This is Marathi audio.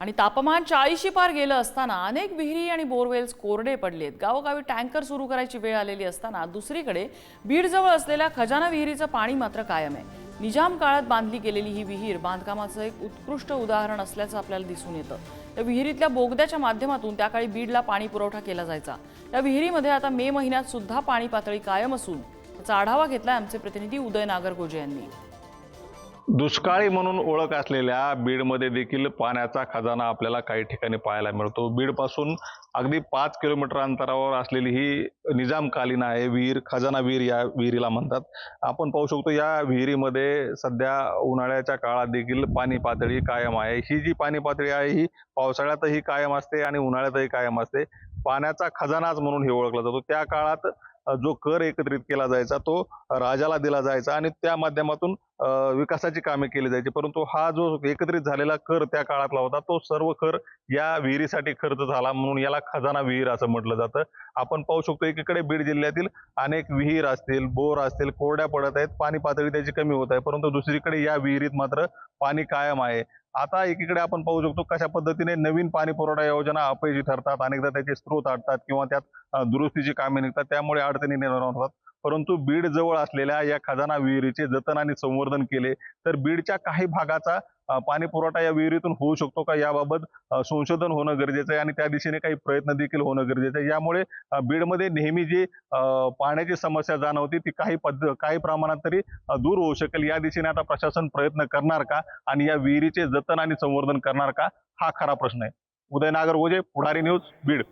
आणि तापमान 40शी पार गेलं असताना अनेक विहिरी आणि बोरवेल्स कोरडे पडलेत। गावोगावी टँकर सुरू करायची वेळ आलेली असताना दुसरीकडे बीडजवळ असलेल्या खजाना विहिरीचं पाणी मात्र कायम आहे। निजाम काळात बांधली गेलेली ही विहीर बांधकामाचं एक उत्कृष्ट उदाहरण असल्याचं आपल्याला दिसून येतं। या विहिरीतल्या बोगद्याच्या माध्यमातून त्याकाळी बीडला पाणी पुरवठा केला जायचा। या विहिरीमध्ये आता मे महिन्यात सुद्धा पाणी पातळी कायम असून त्याचा आढावा घेतलाय आमचे प्रतिनिधी उदय नागरगोजे यांनी। दुष्काळी म्हणून ओळख असलेल्या बीडमध्ये देखील पाण्याचा खजाना आपल्याला काही ठिकाणी पाहायला मिळतो। बीडपासून अगदी 5 किलोमीटर अंतरावर असलेली ही निजामकालीन आहे विहीर, खजाना विहीर या विहिरीला म्हणतात। आपण पाहू शकतो या विहिरीमध्ये सध्या उन्हाळ्याच्या काळात देखील पाणी पातळी कायम आहे। ही जी पाणी पातळी आहे ही पावसाळ्यातही कायम असते आणि उन्हाळ्यातही कायम असते। पाण्याचा खजानाच म्हणून हे ओळखला जातो। त्या काळात जो कर एकत्रित केला जायचा तो राजाला दिला जायचा आणि त्या माध्यमातून विकासाची कामे केली जायची। परंतु हा जो एकत्रित झालेला कर त्या काळातला होता तो सर्व कर या विहिरीसाठी खर्च झाला, म्हणून याला खजाना विहीर असं म्हटलं जातं। आपण पाहू शकतो एकीकडे बीड जिल्ह्यातील अनेक विहीर असतील, बोर असतील, कोरड्या पडत आहेत, पाणी पातळी त्याची कमी होत आहे, परंतु दुसरीकडे या विहिरीत मात्र पाणी कायम आहे। आता एकीकडे आपण पाहू शकतो कशा पद्धतीने नवीन पाणी पुरवठा योजना अपयशी ठरतात, अनेकदा त्याचे स्रोत अडतात किंवा त्यात दुरुस्तीची कामे निघतात, त्यामुळे अडचणी निर्माण होतात। परंतु बीड जवळ असलेल्या या खजाना विहिरीचे जतन आणि संवर्धन केले तर बीडच्या काही भागाचा पाणी पुरवठा या विहिरीतून होऊ शकतो का याबाबत संशोधन होणं गरजेचं आहे आणि त्या दिशेने काही प्रयत्न देखील होणं गरजेचं आहे। यामुळे बीडमध्ये नेहमी जी पाण्याची समस्या जाणवती ती काही प्रमाणात तरी दूर होऊ शकेल। या दिशेने आता प्रशासन प्रयत्न करणार का आणि या विहिरीचे जतन आणि संवर्धन करणार का, हा खरा प्रश्न आहे। उदय नागरगोजे, पुढारी न्यूज, बीड।